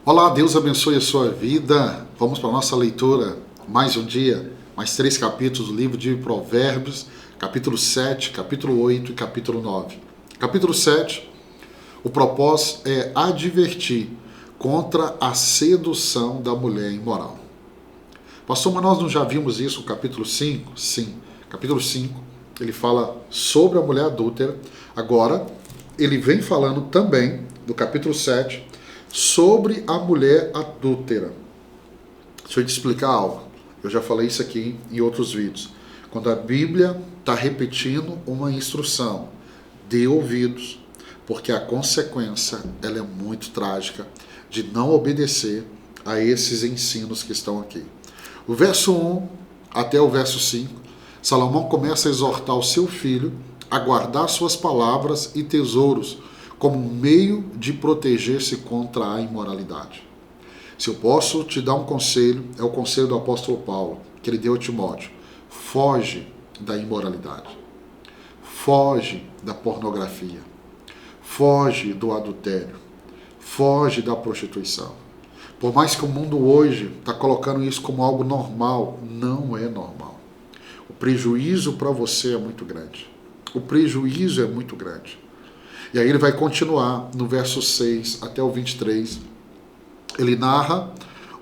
Olá, Deus abençoe a sua vida. Vamos para a nossa leitura, mais um dia, mais 3 capítulos do livro de Provérbios, capítulo 7, capítulo 8 e capítulo 9. Capítulo 7, o propósito é advertir contra a sedução da mulher imoral. Pastor, mas nós não já vimos isso no capítulo 5? Sim, capítulo 5, ele fala sobre a mulher adúltera. Agora, ele vem falando também, do capítulo 7, sobre a mulher adúltera. Deixa eu te explicar algo. Eu já falei isso aqui em outros vídeos. Quando a Bíblia está repetindo uma instrução, dê ouvidos, porque a consequência ela é muito trágica de não obedecer a esses ensinos que estão aqui. O verso 1 até o verso 5, Salomão começa a exortar o seu filho a guardar suas palavras e tesouros como meio de proteger-se contra a imoralidade. Se eu posso te dar um conselho, é o conselho do apóstolo Paulo, que ele deu a Timóteo. Foge da imoralidade. Foge da pornografia. Foge do adultério. Foge da prostituição. Por mais que o mundo hoje está colocando isso como algo normal, não é normal. O prejuízo para você é muito grande. O prejuízo é muito grande. E aí ele vai continuar no verso 6 até o 23. Ele narra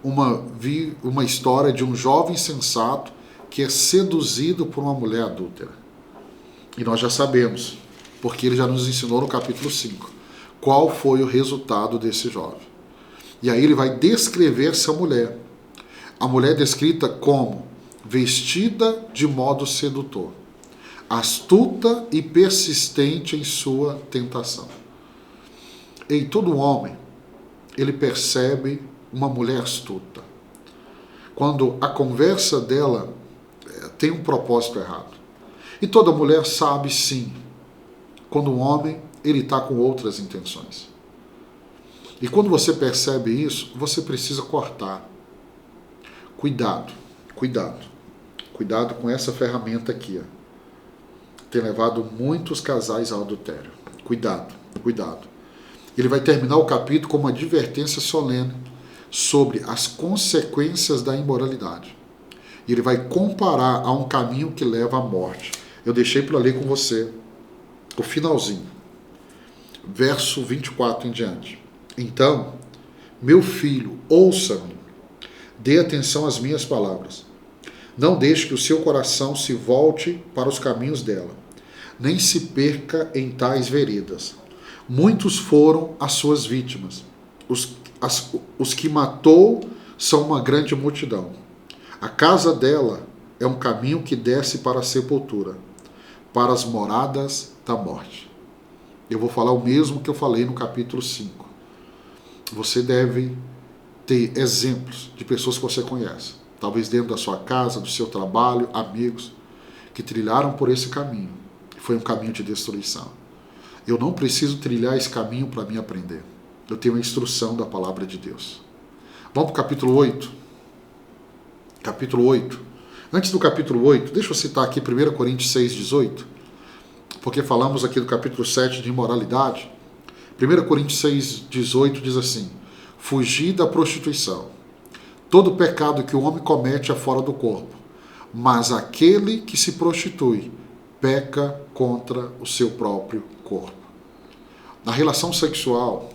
uma história de um jovem sensato que é seduzido por uma mulher adúltera. E nós já sabemos, porque ele já nos ensinou no capítulo 5, qual foi o resultado desse jovem. E aí ele vai descrever essa mulher. A mulher é descrita como vestida de modo sedutor, astuta e persistente em sua tentação. Em todo homem, ele percebe uma mulher astuta. Quando a conversa dela tem um propósito errado. E toda mulher sabe, sim, quando um homem ele está com outras intenções. E quando você percebe isso, você precisa cortar. Cuidado, cuidado. Cuidado com essa ferramenta aqui, ó. Tem levado muitos casais ao adultério. Cuidado, cuidado. Ele vai terminar o capítulo com uma advertência solene sobre as consequências da imoralidade. E ele vai comparar a um caminho que leva à morte. Eu deixei para ler com você o finalzinho. Verso 24 em diante. Então, meu filho, ouça-me. Dê atenção às minhas palavras. Não deixe que o seu coração se volte para os caminhos dela, nem se perca em tais veredas. Muitos foram as suas vítimas. Os que matou são uma grande multidão. A casa dela é um caminho que desce para a sepultura, para as moradas da morte. Eu vou falar o mesmo que eu falei no capítulo 5. Você deve ter exemplos de pessoas que você conhece. Talvez dentro da sua casa, do seu trabalho, amigos, que trilharam por esse caminho. Foi um caminho de destruição. Eu não preciso trilhar esse caminho para me aprender. Eu tenho a instrução da palavra de Deus. Vamos para o capítulo 8. Capítulo 8. Antes do capítulo 8, deixa eu citar aqui 1 Coríntios 6, 18, porque falamos aqui do capítulo 7 de imoralidade. 1 Coríntios 6, 18 diz assim: fugir da prostituição. Todo pecado que o homem comete é fora do corpo, mas aquele que se prostitui peca contra o seu próprio corpo. A relação sexual,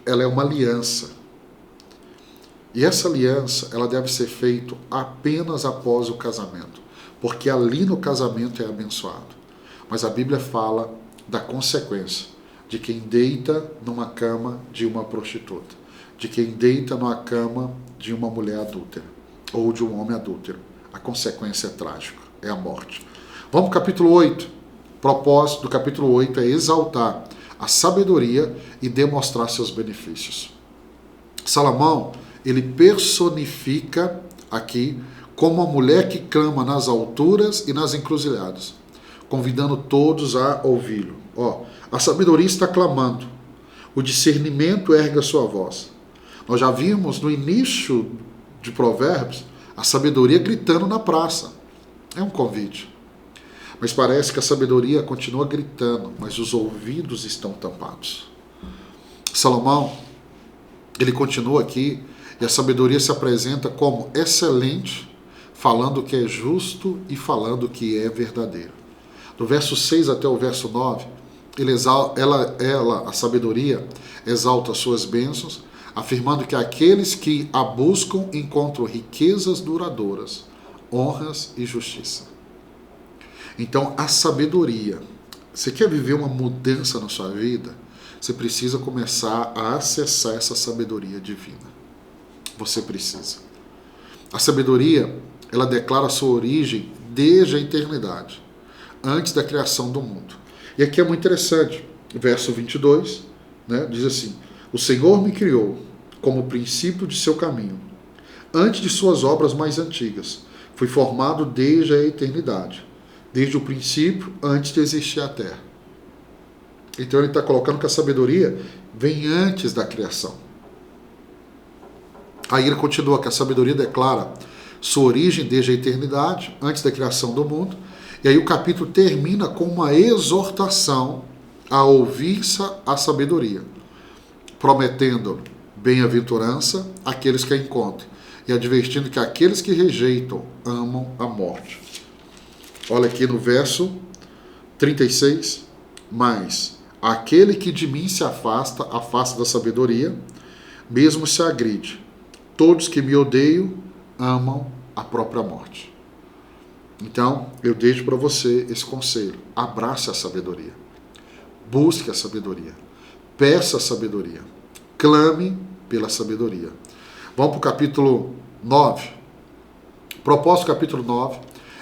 ela é uma aliança. E essa aliança, ela deve ser feita apenas após o casamento, porque ali no casamento é abençoado. Mas a Bíblia fala da consequência de quem deita numa cama de uma prostituta, de quem deita numa cama de uma mulher adúltera ou de um homem adúltero. A consequência é trágica, é a morte. Vamos para o capítulo 8. O propósito do capítulo 8 é exaltar a sabedoria e demonstrar seus benefícios. Salomão, ele personifica aqui como uma mulher que clama nas alturas e nas encruzilhadas, convidando todos a ouvi-lo. A sabedoria está clamando, o discernimento ergue a sua voz. Nós já vimos no início de Provérbios a sabedoria gritando na praça. É um convite. Mas parece que a sabedoria continua gritando, mas os ouvidos estão tampados. Salomão, Ele continua aqui, e a sabedoria se apresenta como excelente, falando o que é justo e falando o que é verdadeiro. Do verso 6 até o verso 9, a sabedoria, exalta suas bênçãos, afirmando que aqueles que a buscam encontram riquezas duradouras, honras e justiça. Então, a sabedoria, você quer viver uma mudança na sua vida? Você precisa começar a acessar essa sabedoria divina. Você precisa. A sabedoria, ela declara sua origem desde a eternidade, antes da criação do mundo. E aqui é muito interessante, verso 22, né, diz assim: o Senhor me criou como princípio de seu caminho, antes de suas obras mais antigas. Fui formado desde a eternidade, desde o princípio, antes de existir a terra. Então ele está colocando que a sabedoria vem antes da criação. Aí ele continua que a sabedoria declara sua origem desde a eternidade, antes da criação do mundo. E aí o capítulo termina com uma exortação a ouvir-se a sabedoria, prometendo bem-aventurança àqueles que a encontrem e advertindo que aqueles que rejeitam amam a morte. Olha aqui no verso 36, mas aquele que de mim se afasta, afasta da sabedoria, mesmo se agride. Todos que me odeiam amam a própria morte. Então, eu deixo para você esse conselho. Abrace a sabedoria. Busque a sabedoria. Peça a sabedoria. Clame pela sabedoria. Vamos para o capítulo 9. O propósito do capítulo 9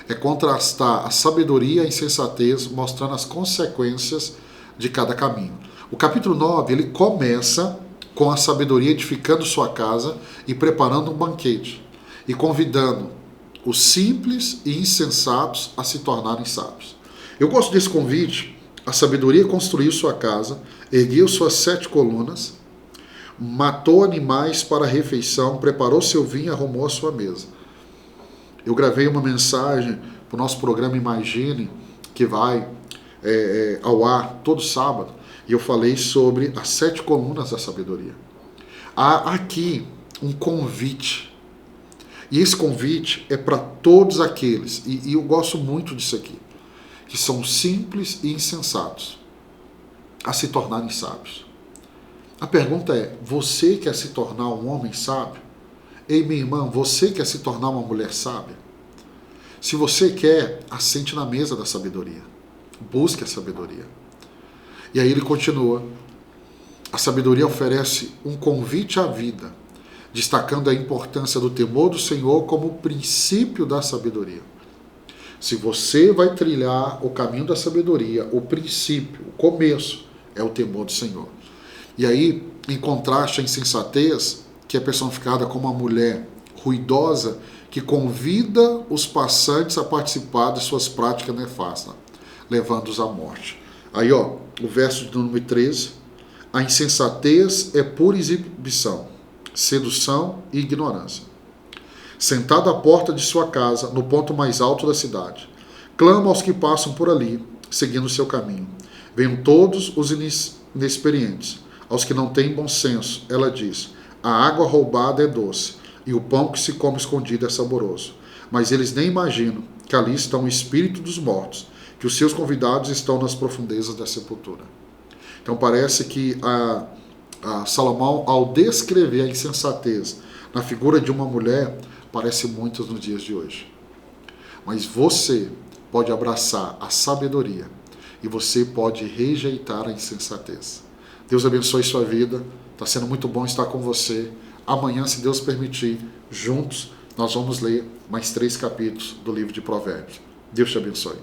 é contrastar a sabedoria e a insensatez, mostrando as consequências de cada caminho. O capítulo 9, ele começa com a sabedoria edificando sua casa e preparando um banquete, e convidando os simples e insensatos a se tornarem sábios. Eu gosto desse convite. A sabedoria construiu sua casa, ergueu suas 7 colunas, matou animais para a refeição, preparou seu vinho e arrumou a sua mesa. Eu gravei uma mensagem para o nosso programa Imagine, que vai ao ar todo sábado, e eu falei sobre as 7 colunas da sabedoria. Há aqui um convite. E esse convite é para todos aqueles, e eu gosto muito disso aqui, que são simples e insensatos, a se tornarem sábios. A pergunta é, você quer se tornar um homem sábio? Ei, minha irmã, você quer se tornar uma mulher sábia? Se você quer, assente na mesa da sabedoria. Busque a sabedoria. E aí ele continua. A sabedoria oferece um convite à vida, destacando a importância do temor do Senhor como princípio da sabedoria. Se você vai trilhar o caminho da sabedoria, o princípio, o começo, é o temor do Senhor. E aí, em contraste à insensatez, que é personificada como uma mulher ruidosa, que convida os passantes a participar de suas práticas nefastas, levando-os à morte. Aí, ó, o verso de número 13, a insensatez é pura exibição, sedução e ignorância. Sentado à porta de sua casa, no ponto mais alto da cidade, clama aos que passam por ali, seguindo o seu caminho. Venham todos os inexperientes, aos que não têm bom senso. Ela diz, a água roubada é doce, e o pão que se come escondido é saboroso. Mas eles nem imaginam que ali está o espírito dos mortos, que os seus convidados estão nas profundezas da sepultura. Então parece que Salomão, ao descrever a insensatez na figura de uma mulher, parece muito nos dias de hoje. Mas você pode abraçar a sabedoria e você pode rejeitar a insensatez. Deus abençoe sua vida. Está sendo muito bom estar com você. Amanhã, se Deus permitir, juntos, nós vamos ler mais 3 capítulos do livro de Provérbios. Deus te abençoe.